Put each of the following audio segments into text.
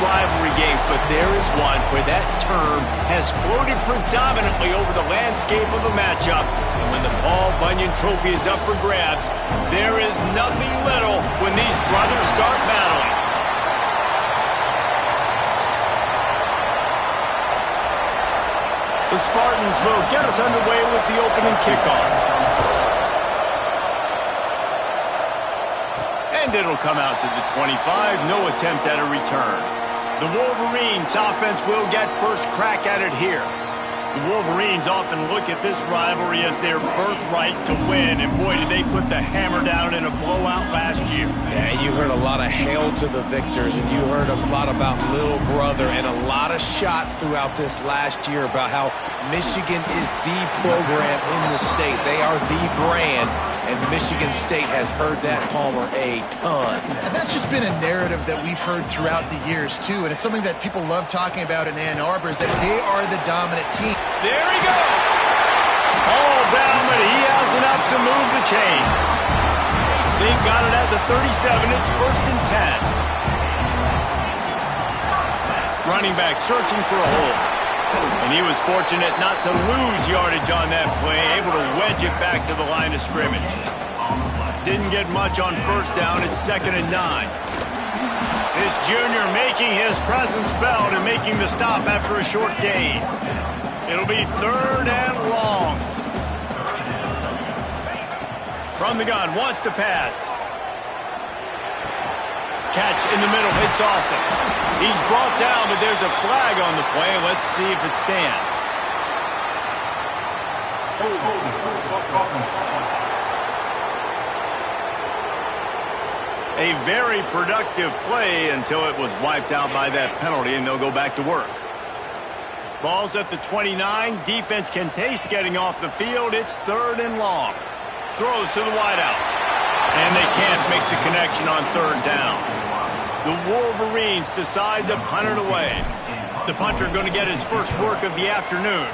rivalry games, but there is one where that term has floated predominantly over the landscape of a matchup. And when the Paul Bunyan Trophy is up for grabs, there is nothing little when these brothers start battling. The Spartans will get us underway with the opening kickoff. And it'll come out to the 25. No attempt at a return. The Wolverines offense will get first crack at it here. The Wolverines often look at this rivalry as their birthright to win, and boy, did they put the hammer down in a blowout last year. Yeah, you heard a lot of hail to the victors, and you heard a lot about little brother, and a lot of shots throughout this last year about how Michigan is the program in the state. They are the brand, and Michigan State has heard that, Palmer, a ton. And that's just been a narrative that we've heard throughout the years, too, and it's something that people love talking about in Ann Arbor, is that they are the dominant team. There he goes. All down, but he has enough to move the chains. They've got it at the 37. It's 1st and 10. Running back searching for a hole. And he was fortunate not to lose yardage on that play, able to wedge it back to the line of scrimmage. Didn't get much on 1st down. It's 2nd and 9. This junior making his presence felt and making the stop after a short gain. It'll be 3rd and long. From the gun, wants to pass. Catch in the middle, it's awesome. He's brought down, but there's a flag on the play. Let's see if it stands. A very productive play until it was wiped out by that penalty, and they'll go back to work. Ball's at the 29. Defense can taste getting off the field. It's 3rd and long. Throws to the wideout. And they can't make the connection on 3rd down. The Wolverines decide to punt it away. The punter going to get his first work of the afternoon.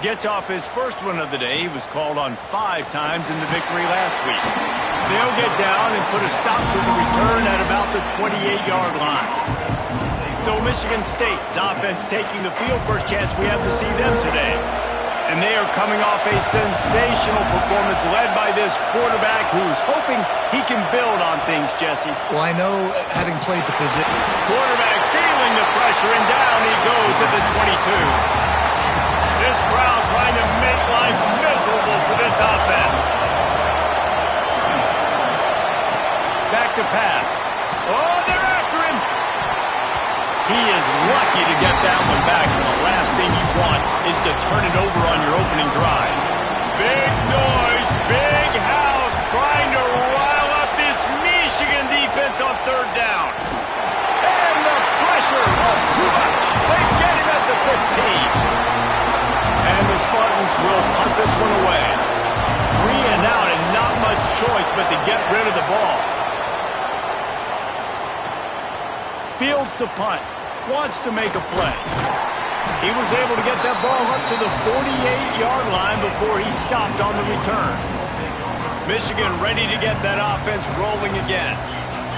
Gets off his first one of the day. He was called on 5 times in the victory last week. They'll get down and put a stop to the return at about the 28-yard line. So Michigan State's offense taking the field. First chance we have to see them today. And they are coming off a sensational performance led by this quarterback who's hoping he can build on things, Jesse. Well, I know, having played the position. Quarterback feeling the pressure, and down he goes at the 22. This crowd trying to make life miserable for this offense. Back to pass. Oh, they're after him. He is lucky to get that one back, and the last thing you want is to turn it over on your opening drive. Big noise, big house, trying to rile up this Michigan defense on 3rd down. And the pressure was too much. They get him at the 15. And the Spartans will punt this one away. 3 and out, and not much choice but to get rid of the ball. Fields to punt. Wants to make a play. He was able to get that ball up to the 48-yard line before he stopped on the return. Michigan ready to get that offense rolling again.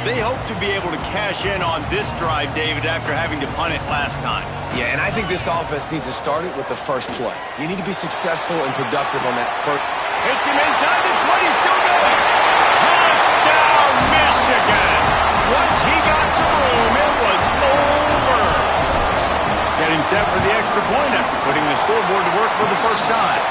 They hope to be able to cash in on this drive, David, after having to punt it last time. Yeah, and I think this offense needs to start it with the first play. You need to be successful and productive on that first. Hits him inside the 20, still going. Touchdown, Michigan! Once he got some room, it was over. Getting set for the extra point after putting the scoreboard to work for the first time.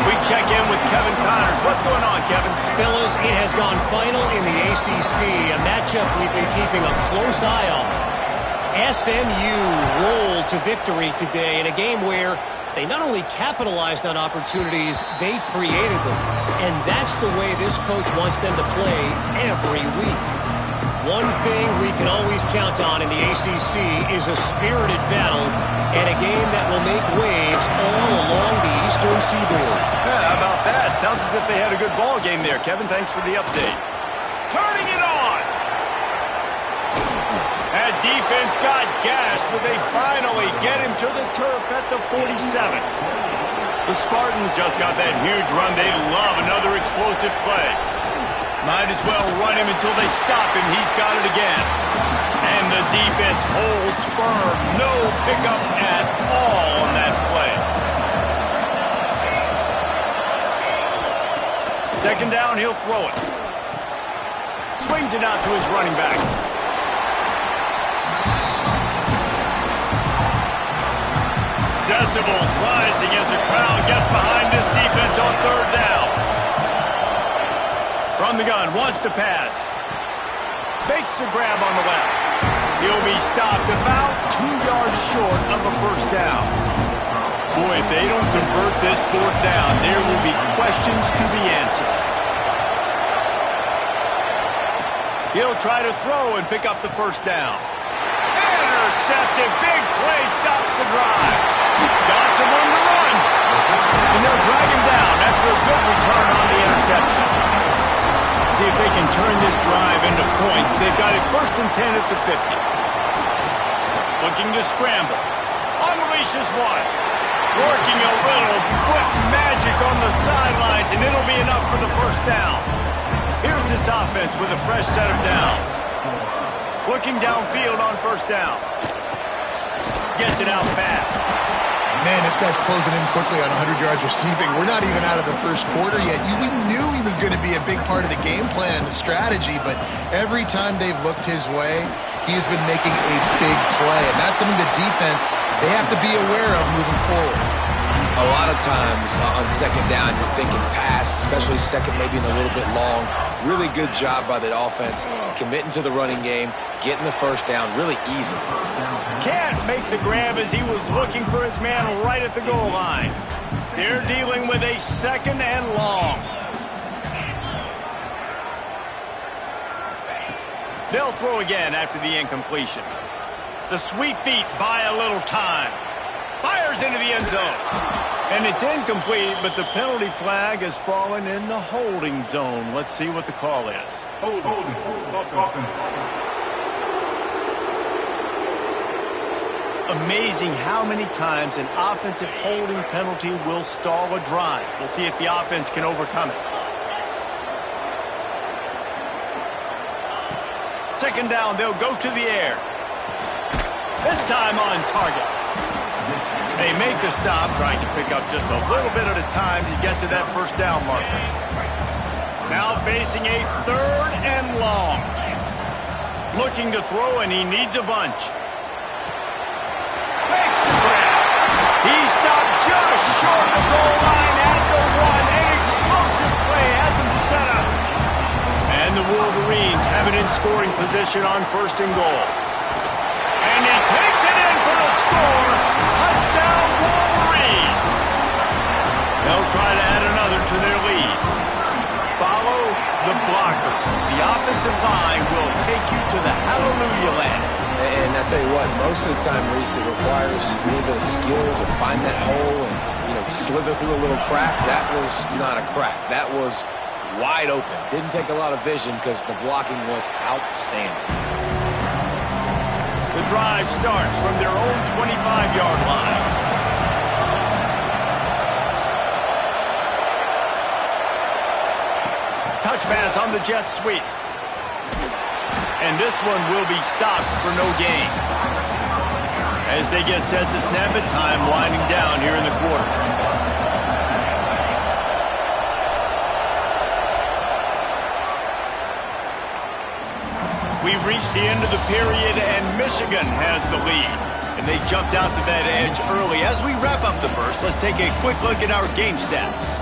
We check in with Kevin Connors. What's going on, Kevin? Fellas, it has gone final in the ACC, a matchup we've been keeping a close eye on. SMU rolled to victory today in a game where they not only capitalized on opportunities, they created them. And that's the way this coach wants them to play every week. One thing we can always count on in the ACC is a spirited battle and a game that will make waves all along the Eastern Seaboard. Yeah, how about that? Sounds as if they had a good ball game there, Kevin. Thanks for the update. Turning it on! That defense got gashed, but they finally get him to the turf at the 47. The Spartans just got that huge run. They love another explosive play. Might as well run him until they stop him. He's got it again. And the defense holds firm. No pickup at all on that play. Second down, he'll throw it. Swings it out to his running back. Decibels rising as the crowd gets behind this defense on third down. From the gun, wants to pass. Makes the grab on the left. He'll be stopped about 2 yards short of a first down. Boy, if they don't convert this fourth down, there will be questions to be answered. He'll try to throw and pick up the first down. Intercepted. Big play stops the drive. Got some room to run. And they'll drag him down after a good return on the interception. See if they can turn this drive into points. They've got it first and 10 at the 50. Looking to scramble. Unleashes one. Working a little foot magic on the sidelines, and it'll be enough for the first down. Here's this offense with a fresh set of downs. Looking downfield on first down. Gets it out fast. Man, this guy's closing in quickly on 100 yards receiving. We're not even out of the first quarter yet. We knew he was going to be a big part of the game plan and the strategy, but every time they've looked his way, he's been making a big play. And that's something the defense, they have to be aware of moving forward. A lot of times on second down, you're thinking pass, especially second, maybe in a little bit long. Really good job by the offense, committing to the running game, getting the first down really easily. Can't make the grab as he was looking for his man right at the goal line. They're dealing with a second and long. They'll throw again after the incompletion. The sweet feet buy a little time. Fires into the end zone. And it's incomplete, but the penalty flag has fallen in the holding zone. Let's see what the call is. Amazing how many times an offensive holding penalty will stall a drive. We'll see if the offense can overcome it. Second down, they'll go to the air. This time on target. They make the stop, trying to pick up just a little bit at a time to get to that first down marker. Now facing a third and long. Looking to throw, and he needs a bunch. Makes the grab. He stopped just short of the goal line at the one. An explosive play has him set up. And the Wolverines have it in scoring position on first and goal. And he takes it in for the score. Touchdown, Wolverines. They'll try to add another to their lead. Follow the blockers. The offensive line will take you to the hallelujah land. And I tell you what, most of the time, Reese, it requires a little bit of skill to find that hole and, slither through a little crack. That was not a crack. That was wide open. Didn't take a lot of vision because the blocking was outstanding. The drive starts from their own 25-yard line. Touch pass on the jet sweep. And this one will be stopped for no gain. As they get set to snap it, time winding down here in the quarter. We've reached the end of the period, and Michigan has the lead. And they jumped out to that edge early. As we wrap up the first, let's take a quick look at our game stats.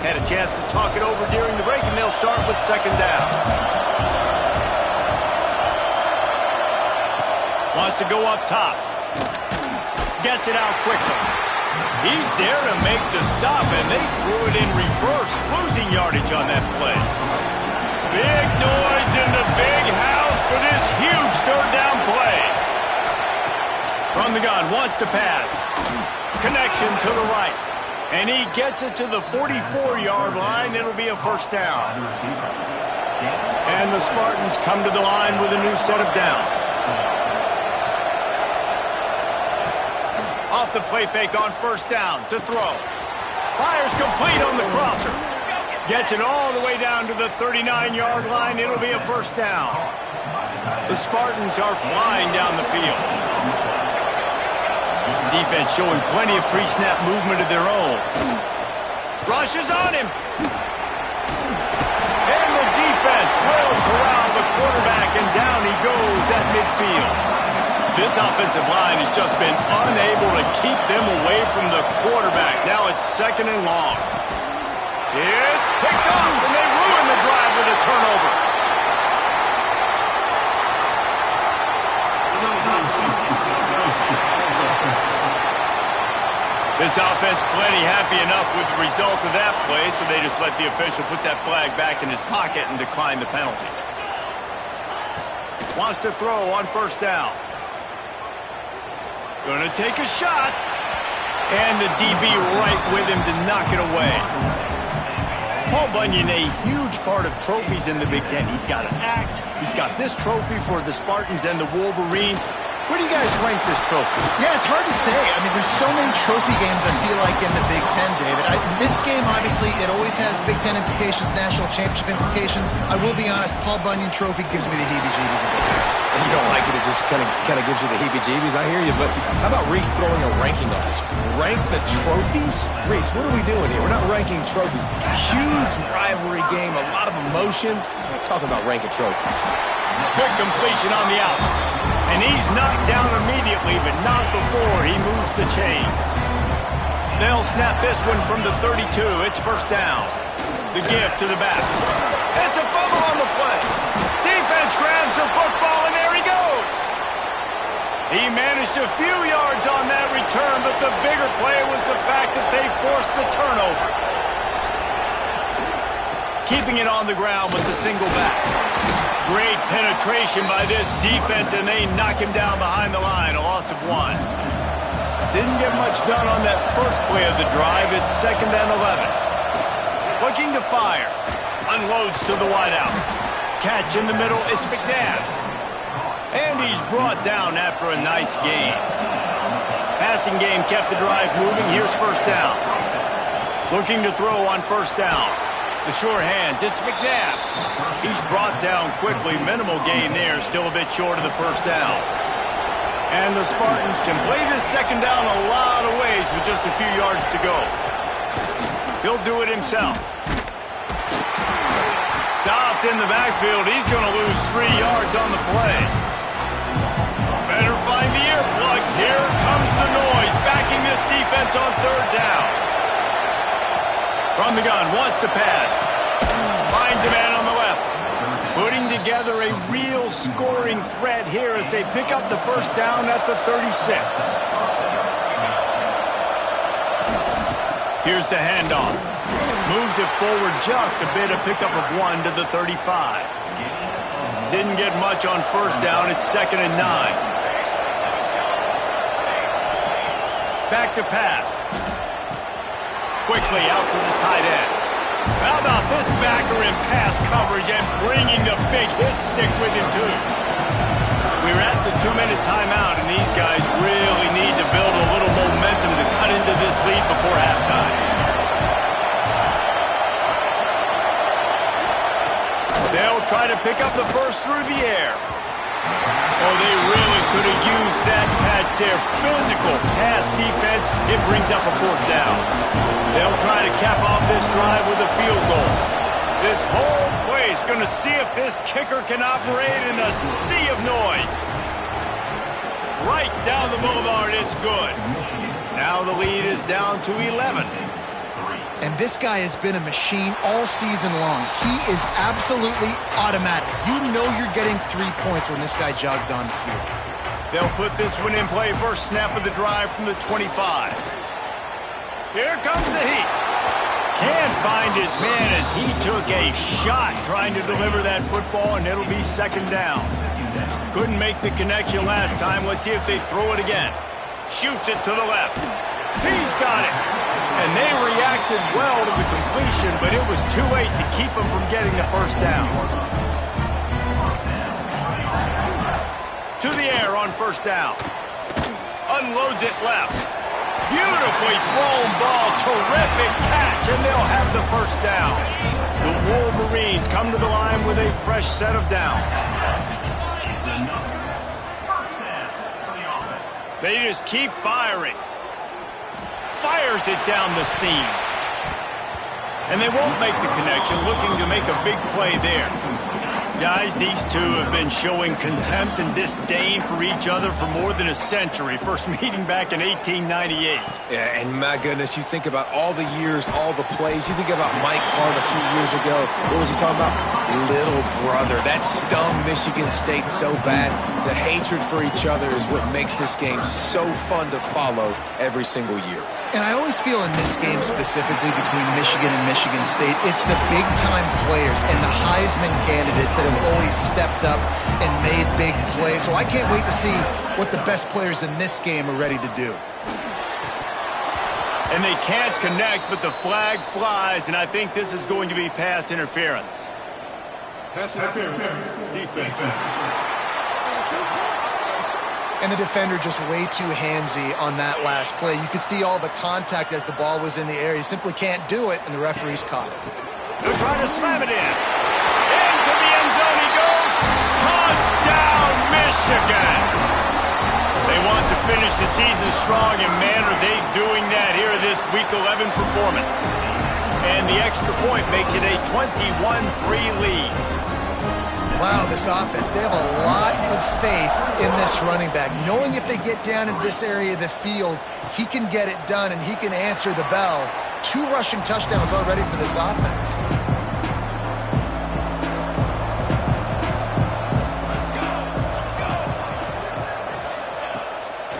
Had a chance to talk it over during the break, and they'll start with second down. Wants to go up top. Gets it out quickly. He's there to make the stop, and they threw it in reverse, losing yardage on that play. Big noise in the big house for this huge third down play. From the gun, wants to pass. Connection to the right. And he gets it to the 44-yard line. It'll be a first down. And the Spartans come to the line with a new set of downs. Off the play fake on first down to throw. Fires complete on the crosser. Gets it all the way down to the 39-yard line. It'll be a first down. The Spartans are flying down the field. Defense showing plenty of pre-snap movement of their own. Rushes on him. And the defense will corral the quarterback, and down he goes at midfield. This offensive line has just been unable to keep them away from the quarterback. Now it's second and long. It's picked off, and they ruin the drive with a turnover. This offense plenty happy enough with the result of that play, so they just let the official put that flag back in his pocket and decline the penalty. Wants to throw on first down. Going to take a shot. And the DB right with him to knock it away. Paul Bunyan, a huge part of trophies in the Big Ten. He's got an axe. He's got this trophy for the Spartans and the Wolverines. Where do you guys rank this trophy? Yeah, it's hard to say. I mean, there's so many trophy games, I feel like, in the Big Ten, David. This game, obviously, it always has Big Ten implications, national championship implications. I will be honest, Paul Bunyan Trophy gives me the heebie-jeebies a bit. You don't like it, it just kind of gives you the heebie-jeebies. I hear you, but how about Reese throwing a ranking on us? Rank the trophies? Reese, what are we doing here? We're not ranking trophies. Huge rivalry game, a lot of emotions. We're not talking about ranking trophies. Quick completion on the out. And he's knocked down immediately, but not before he moves the chains. They'll snap this one from the 32. It's first down. The gift to the back. It's a fumble on the play. Defense grabs the football, and there he goes. He managed a few yards on that return, but the bigger play was the fact that they forced the turnover. Keeping it on the ground with the single back. Great penetration by this defense, and they knock him down behind the line. A loss of 1. Didn't get much done on that first play of the drive. It's second and 11. Looking to fire. Unloads to the wideout. Catch in the middle. It's McNabb. And he's brought down after a nice gain. Passing game kept the drive moving. Here's first down. Looking to throw on first down. The sure hands, it's McNabb. He's brought down quickly. Minimal gain there, still a bit short of the first down. And the Spartans can play this second down a lot of ways with just a few yards to go. He'll do it himself. Stopped in the backfield. He's going to lose 3 yards on the play. Better find the earplugs. Here comes the noise, backing this defense on third down. From the gun, wants to pass. Finds a man on the left. Putting together a real scoring threat here as they pick up the first down at the 36. Here's the handoff. Moves it forward just a bit, a pickup of 1 to the 35. Didn't get much on first down. It's second and 9. Back to pass. Quickly out to the tight end. How about this backer in pass coverage and bringing the big hit stick with him, too? We're at the 2-minute timeout, and these guys really need to build a little momentum to cut into this lead before halftime. They'll try to pick up the first through the air. Oh, they really could have used that catch there. Physical pass defense. It brings up a fourth down. They'll try to cap off this drive with a field goal. This whole play is going to see if this kicker can operate in a sea of noise. Right down the boulevard, it's good. Now the lead is down to 11. And this guy has been a machine all season long. He is absolutely automatic. You know you're getting 3 points when this guy jogs on the field. They'll put this one in play. First snap of the drive from the 25. Here comes the heat. Can't find his man as he took a shot trying to deliver that football, and it'll be second down. Couldn't make the connection last time. Let's see if they throw it again. Shoots it to the left. He's got it. And they reacted well to the completion, but it was too late to keep them from getting the first down. To the air on first down. Unloads it left. Beautifully thrown ball. Terrific catch, and they'll have the first down. The Wolverines come to the line with a fresh set of downs. They just keep firing. Fires it down the seam. And they won't make the connection, looking to make a big play there. Guys, these two have been showing contempt and disdain for each other for more than a century. First meeting back in 1898. Yeah, and my goodness, you think about all the years, all the plays. You think about Mike Hart a few years ago. What was he talking about? Little brother. That stung Michigan State so bad. The hatred for each other is what makes this game so fun to follow every single year. And I always feel in this game specifically between Michigan and Michigan State, it's the big-time players and the Heisman candidates that have always stepped up and made big plays. So I can't wait to see what the best players in this game are ready to do. And they can't connect, but the flag flies, and I think this is going to be pass interference. Pass interference. Defense. And the defender just way too handsy on that last play. You could see all the contact as the ball was in the air. You simply can't do it, and the referee's caught it. They're trying to slam it in. Into the end zone he goes. Touchdown, Michigan! They want to finish the season strong, and man, are they doing that here in this Week 11 performance. And the extra point makes it a 21-3 lead. Wow, this offense, they have a lot of faith in this running back. Knowing if they get down in this area of the field, he can get it done and he can answer the bell. 2 rushing touchdowns already for this offense.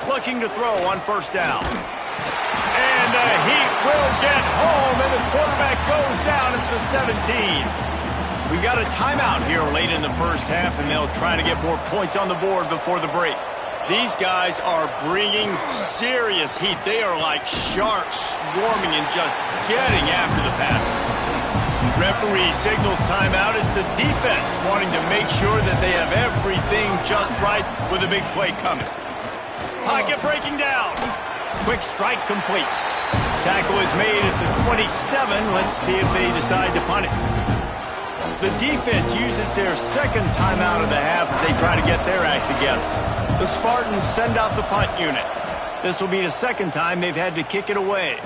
Looking to throw on first down. And the Heat will get home, and the quarterback goes down at the 17. We got a timeout here late in the first half, and they'll try to get more points on the board before the break. These guys are bringing serious heat. They are like sharks swarming and just getting after the passer. Referee signals timeout. It's the defense wanting to make sure that they have everything just right with a big play coming. Pocket breaking down. Quick strike complete. Tackle is made at the 27. Let's see if they decide to punt it. The defense uses their second timeout of the half as they try to get their act together. The Spartans send out the punt unit. This will be the second time they've had to kick it away.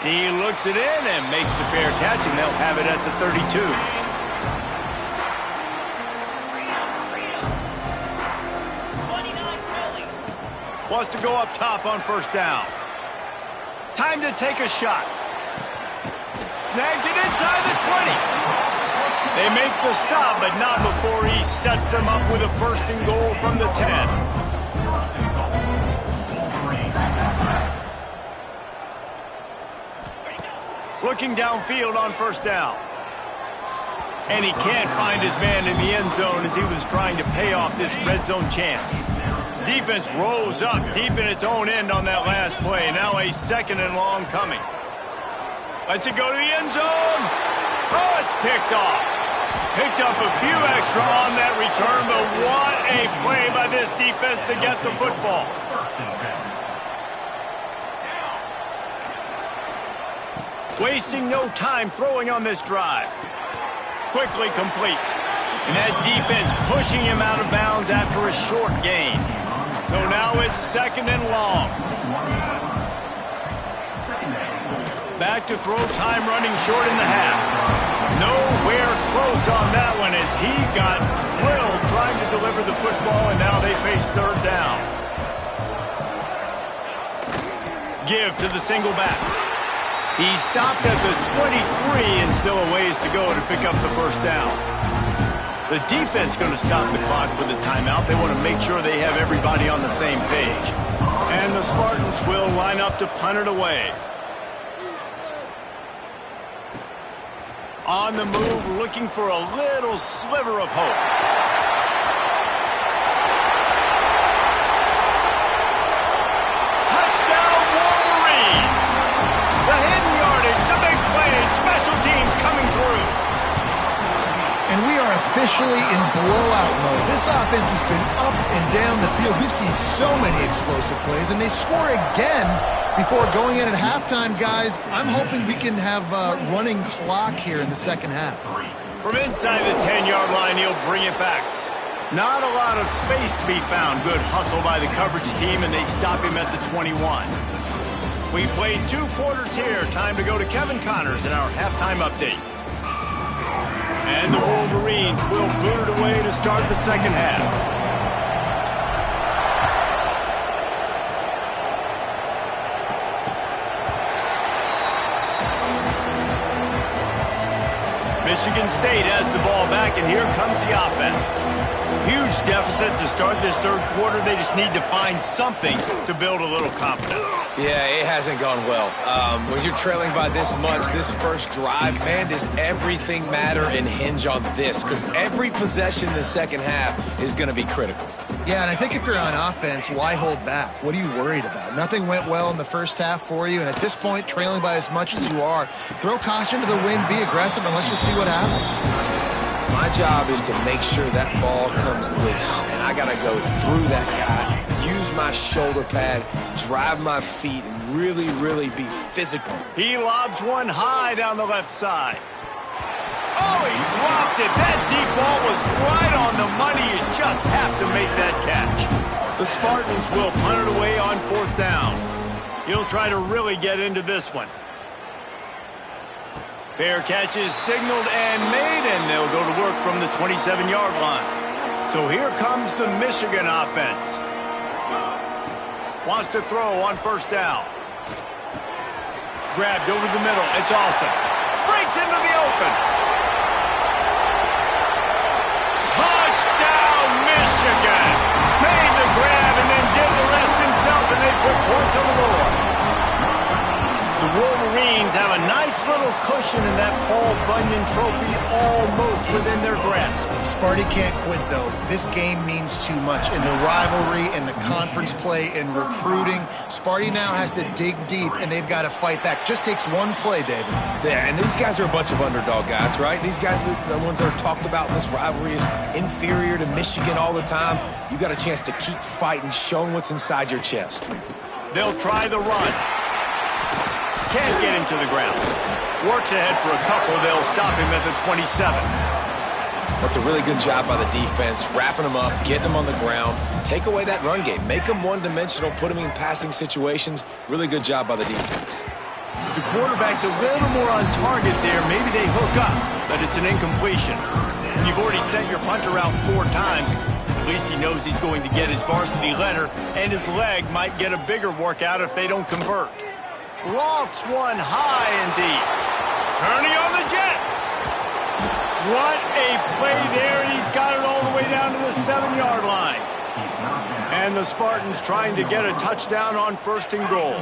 He looks it in and makes the fair catch, and they'll have it at the 32. Wants to go up top on first down. Time to take a shot. Snags it inside the 20. They make the stop, but not before he sets them up with a first and goal from the 10. Looking downfield on first down. And he can't find his man in the end zone as he was trying to pay off this red zone chance. Defense rose up deep in its own end on that last play. Now a second and long coming. Lets it go to the end zone. Oh, it's picked off. Picked up a few extra on that return, but what a play by this defense to get the football. Wasting no time throwing on this drive. Quickly complete. And that defense pushing him out of bounds after a short gain. So now it's second and long. Back to throw time running short in the half. Nowhere close on that one as he got drilled trying to deliver the football, and now they face third down. Give to the single back. He stopped at the 23 and still a ways to go to pick up the first down. The defense going to stop the clock with a timeout. They want to make sure they have everybody on the same page. And the Spartans will line up to punt it away. On the move, looking for a little sliver of hope. Touchdown, Wolverines! The hidden yardage, the big plays, special teams coming through. And we are officially in blowout mode. This offense has been up and down the field. We've seen so many explosive plays, and they score again before going in at halftime, guys. I'm hoping we can have a running clock here in the second half. From inside the 10-yard line, he'll bring it back. Not a lot of space to be found. Good hustle by the coverage team, and they stop him at the 21. We played 2 quarters here. Time to go to Kevin Connors in our halftime update. And the Wolverines will boot it away to start the second half. Michigan State has the ball back, and here comes the offense. Huge deficit to start this third quarter. They just need to find something to build a little confidence. Yeah, it hasn't gone well. When you're trailing by this much, this first drive, man, does everything matter and hinge on this? Because every possession in the second half is going to be critical. Yeah, and I think if you're on offense, why hold back? What are you worried about? Nothing went well in the first half for you, and at this point, trailing by as much as you are, throw caution to the wind, be aggressive, and let's just see what happens. My job is to make sure that ball comes loose, and I got to go through that guy, use my shoulder pad, drive my feet, and really, really be physical. He lobs one high down the left side. Oh, he dropped it. That deep ball was right on the money. You just have to make that catch. The Spartans will punt it away on 4th down. He'll try to really get into this one. Fair catch is signaled and made, and they'll go to work from the 27-yard line. So here comes the Michigan offense. Wants to throw on 1st down. Grabbed over the middle. It's awesome. Breaks into the open. Touchdown, Michigan! Made the grab and then did the rest himself, and they put points on the board. The Wolverines have a nice little cushion in that Paul Bunyan trophy almost within their grasp. Sparty can't quit, though. This game means too much. In the rivalry, in the conference play, in recruiting, Sparty now has to dig deep, and they've got to fight back. Just takes one play, David. Yeah, and these guys are a bunch of underdog guys, right? These guys, the ones that are talked about in this rivalry is inferior to Michigan all the time. You got a chance to keep fighting, showing what's inside your chest. They'll try the run. Can't get him to the ground. Works ahead for a couple. They'll stop him at the 27. That's a really good job by the defense, wrapping them up, getting them on the ground. Take away that run game. Make them one-dimensional, put them in passing situations. Really good job by the defense. If the quarterback's a little more on target there, maybe they hook up, but it's an incompletion. You've already sent your punter out 4 times. At least he knows he's going to get his varsity letter, and his leg might get a bigger workout if they don't convert. Lofts one high and deep. Kearney on the Jets. What a play there, and he's got it all the way down to the 7-yard line. And the Spartans trying to get a touchdown on 1st and goal.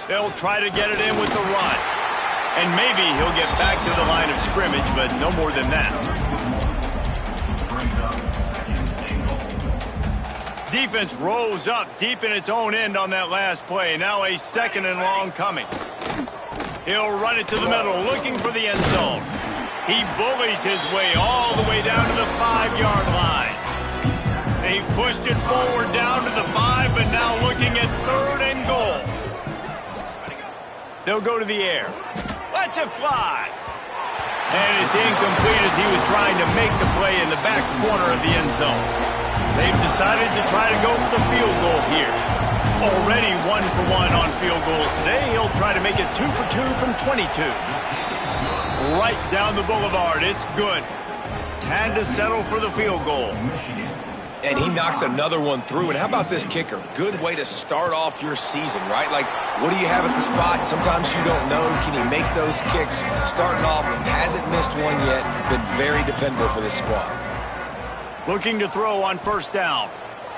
They'll try to get it in with the run. And maybe he'll get back to the line of scrimmage, but no more than that. Defense rose up deep in its own end on that last play. Now a 2nd and long coming. He'll run it to the middle, looking for the end zone. He bullies his way all the way down to the 5-yard line. They've pushed it forward down to the 5, but now looking at 3rd and goal. They'll go to the air. Lets it fly. And it's incomplete as he was trying to make the play in the back corner of the end zone. They've decided to try to go for the field goal here. Already 1 for 1 on field goals today. He'll try to make it 2 for 2 from 22. Right down the boulevard. It's good. Had to settle for the field goal. And he knocks another one through. And how about this kicker? Good way to start off your season, right? Like, what do you have at the spot? Sometimes you don't know. Can he make those kicks? Starting off, hasn't missed one yet. Been very dependable for this squad. Looking to throw on 1st down.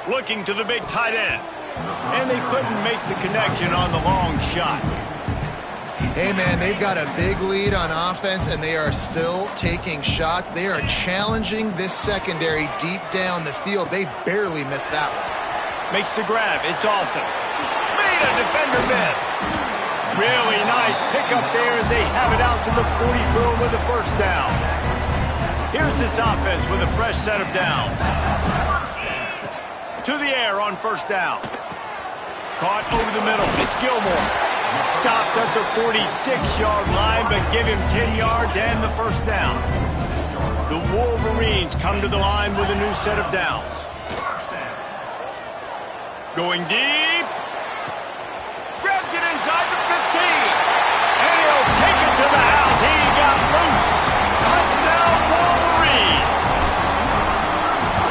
Looking to the big tight end. And they couldn't make the connection on the long shot. Hey, man, they've got a big lead on offense, and they are still taking shots. They are challenging this secondary deep down the field. They barely missed that one. Makes the grab. It's awesome. Made a defender miss. Really nice pickup there as they have it out to the 44 with a first down. Here's this offense with a fresh set of downs. To the air on first down. Caught over the middle. It's Gilmore. Stopped at the 46-yard line, but give him 10 yards and the first down. The Wolverines come to the line with a new set of downs. Going deep. Grabs it inside the 15. And he'll take it to the house. He got loose. Touchdown, Wolverines.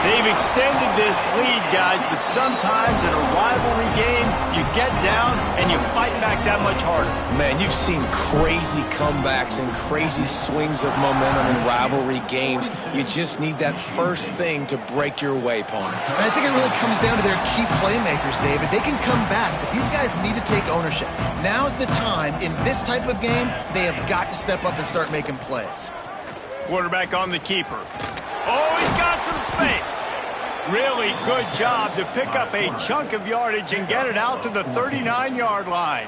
They've extended this lead, guys, but sometimes in a rivalry game, you get down and you fight back that much harder. Man, you've seen crazy comebacks and crazy swings of momentum in rivalry games. You just need that first thing to break your way, opponent. And I think it really comes down to their key playmakers, David. They can come back, but these guys need to take ownership. Now's the time. In this type of game, they have got to step up and start making plays. Quarterback on the keeper. Oh, he's got some space. Really good job to pick up a chunk of yardage and get it out to the 39-yard line.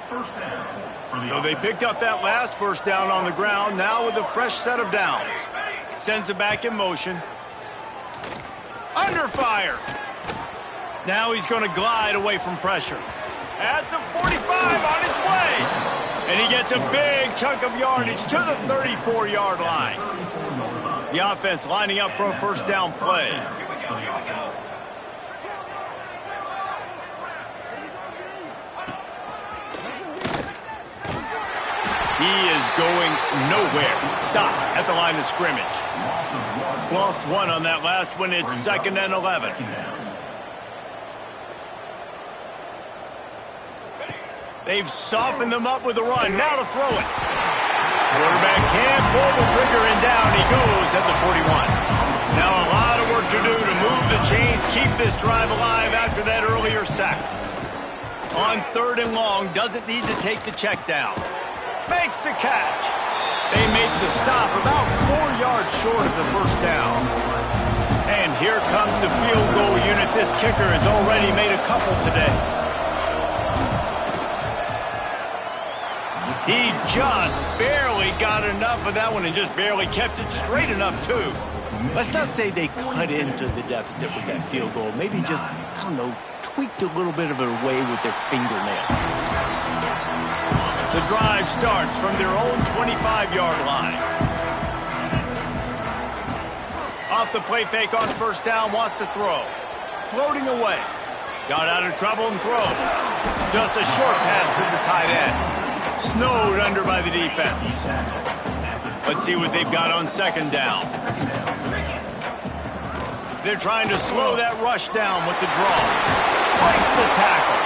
So they picked up that last first down on the ground, now with a fresh set of downs. Sends it back in motion. Under fire. Now he's going to glide away from pressure. At the 45 on its way. And he gets a big chunk of yardage to the 34-yard line. The offense lining up for a first down play. He is going nowhere. Stop at the line of scrimmage. Lost one on that last one. It's 2nd and 11. They've softened them up with a run. Now to throw it. Quarterback can't pull the trigger, and down he goes at the 41. Now a lot of work to do to move the chains, keep this drive alive after that earlier sack. On 3rd and long, doesn't need to take the check down. Makes the catch. They make the stop about 4 yards short of the first down. And here comes the field goal unit. This kicker has already made a couple today. He just barely got enough of that one and just barely kept it straight enough, too. Let's not say they cut into the deficit with that field goal. Maybe just, I don't know, tweaked a little bit of it away with their fingernail. The drive starts from their own 25-yard line. Off the play fake on first down, wants to throw. Floating away. Got out of trouble and throws. Just a short pass to the tight end. Snowed under by the defense. Let's see what they've got on 2nd down. They're trying to slow that rush down with the draw. Breaks the tackle.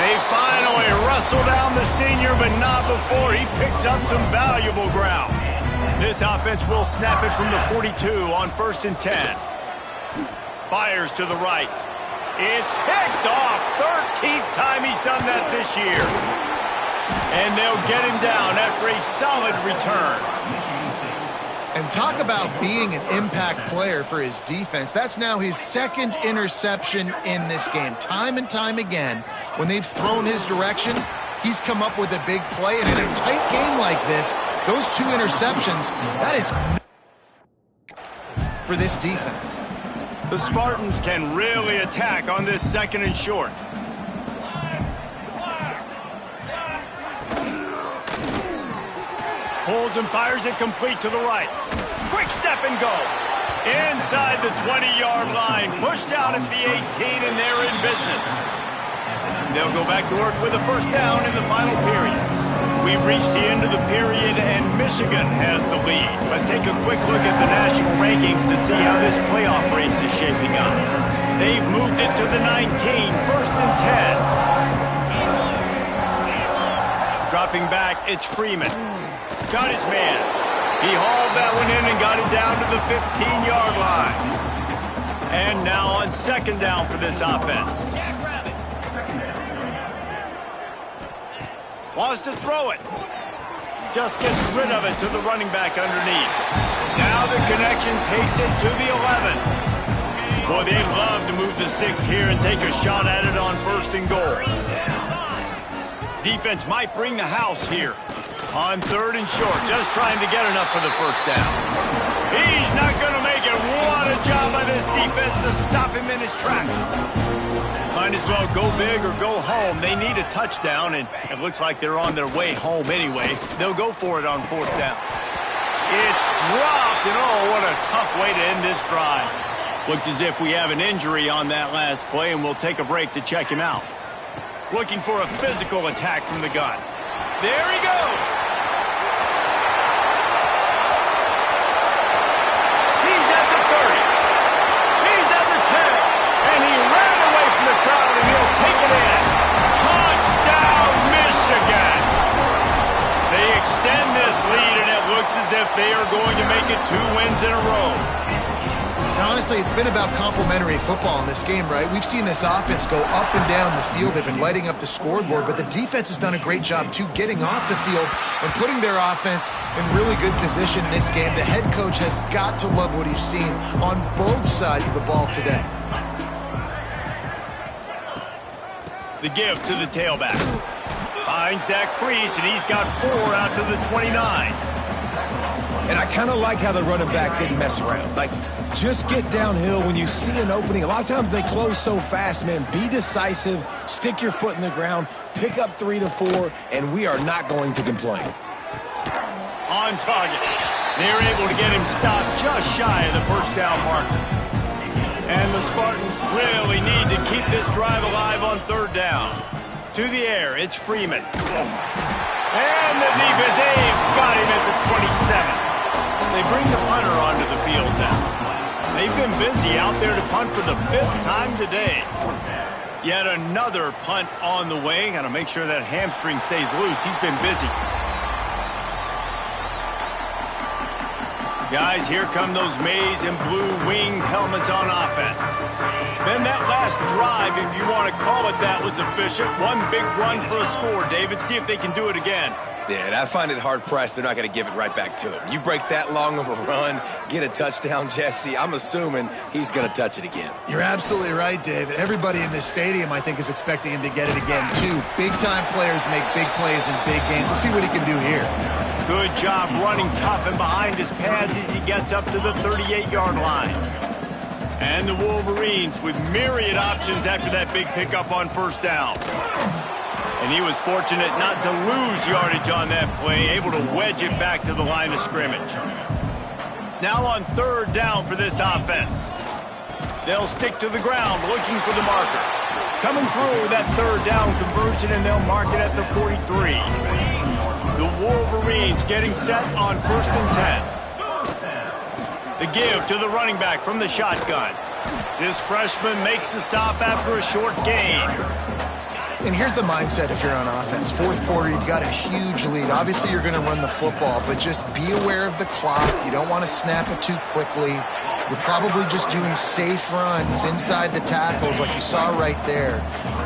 They finally wrestle down the senior, but not before he picks up some valuable ground. This offense will snap it from the 42 on 1st and 10. Fires to the right. It's picked off. 13th time he's done that this year. And they'll get him down after a solid return. And talk about being an impact player for his defense. That's now his 2nd interception in this game. Time and time again, when they've thrown his direction, he's come up with a big play. And in a tight game like this, those 2 interceptions, that is for this defense. The Spartans can really attack on this 2nd and short. Pulls and fires it complete to the right. Quick step and go. Inside the 20-yard line. Pushed out at the 18, and they're in business. They'll go back to work with a first down in the final period. We've reached the end of the period, and Michigan has the lead. Let's take a quick look at the national rankings to see how this playoff race is shaping up. They've moved it to the 19, 1st and 10. Dropping back, it's Freeman. Got his man. He hauled that one in and got it down to the 15-yard line. And now on 2nd down for this offense. Wants to throw it. Just gets rid of it to the running back underneath. Now the connection takes it to the 11. Boy, they'd love to move the sticks here and take a shot at it on 1st and goal. Defense might bring the house here. On 3rd and short, just trying to get enough for the first down. He's not going to make it. What a job by this defense to stop him in his tracks. Might as well go big or go home. They need a touchdown, and it looks like they're on their way home anyway. They'll go for it on 4th down. It's dropped, and oh, what a tough way to end this drive. Looks as if we have an injury on that last play, and we'll take a break to check him out. Looking for a physical attack from the gun. There he goes. He's at the 30. He's at the 10. And he ran away from the crowd, and he'll take it in. Touchdown, Michigan. They extend this lead, and it looks as if they are going to make it 2 wins in a row. Now, honestly, it's been about complementary football in this game, right? We've seen this offense go up and down the field. They've been lighting up the scoreboard, but the defense has done a great job, too, getting off the field and putting their offense in really good position in this game. The head coach has got to love what he's seen on both sides of the ball today. The give to the tailback. Finds that crease, and he's got 4 out to the 29. And I kind of like how the running back didn't mess around. Like, just get downhill when you see an opening. A lot of times they close so fast, man. Be decisive, stick your foot in the ground, pick up 3 to 4, and we are not going to complain. On target. They're able to get him stopped just shy of the first down marker. And the Spartans really need to keep this drive alive on 3rd down. To the air, it's Freeman. And the defense, they've got him at the 27. They bring the punter onto the field now. They've been busy out there to punt for the 5th time today. Yet another punt on the way. Got to make sure that hamstring stays loose. He's been busy. Guys, here come those maize and blue winged helmets on offense. Then that last drive, if you want to call it that, was efficient. One big run for a score, David. See if they can do it again. Yeah, and I find it hard-pressed they're not going to give it right back to him. You break that long of a run, get a touchdown, Jesse, I'm assuming he's going to touch it again. You're absolutely right, David. Everybody in this stadium, I think, is expecting him to get it again, too. Big-time players make big plays in big games. Let's see what he can do here. Good job running tough and behind his pads as he gets up to the 38-yard line. And the Wolverines with myriad options after that big pickup on 1st down. And he was fortunate not to lose yardage on that play, able to wedge it back to the line of scrimmage. Now on 3rd down for this offense. They'll stick to the ground looking for the marker. Coming through that 3rd down conversion, and they'll mark it at the 43. The Wolverines getting set on 1st and 10. The give to the running back from the shotgun. This freshman makes the stop after a short gain. And here's the mindset if you're on offense. 4th quarter, you've got a huge lead. Obviously, you're going to run the football, but just be aware of the clock. You don't want to snap it too quickly. You're probably just doing safe runs inside the tackles like you saw right there.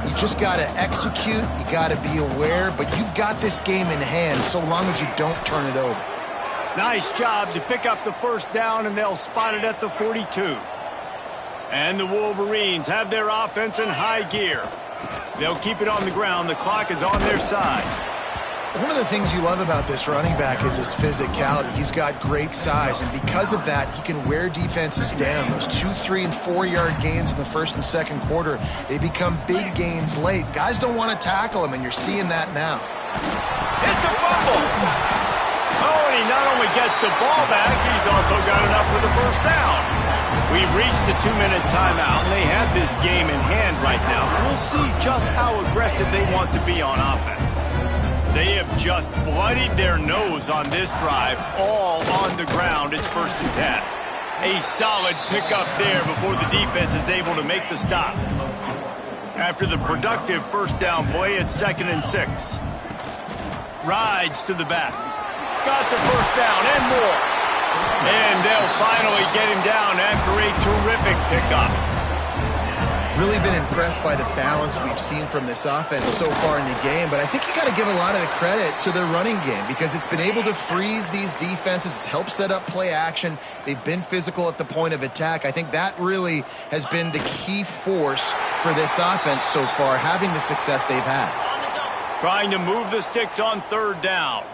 You just got to execute. You got to be aware, but you've got this game in hand so long as you don't turn it over. Nice job to pick up the 1st down, and they'll spot it at the 42. And the Wolverines have their offense in high gear. They'll keep it on the ground. The clock is on their side. One of the things you love about this running back is his physicality. He's got great size, and because of that, he can wear defenses down. Those 2, 3, and 4-yard gains in the 1st and 2nd quarter, they become big gains late. Guys don't want to tackle him, and you're seeing that now. It's a fumble. Oh, and he not only gets the ball back, he's also got enough for the 1st down. We've reached the 2-minute timeout, and they have this game in hand right now. We'll see just how aggressive they want to be on offense. They have just bloodied their nose on this drive, all on the ground. It's 1st and 10. A solid pickup there before the defense is able to make the stop. After the productive 1st down play, it's 2nd and 6. Rides to the back. Got the 1st down and more. And they'll finally get him down after a terrific pickup. Really been impressed by the balance we've seen from this offense so far in the game, but I think you got to give a lot of the credit to the running game because it's been able to freeze these defenses, it's helped set up play action. They've been physical at the point of attack. I think that really has been the key force for this offense so far, having the success they've had. Trying to move the sticks on third down.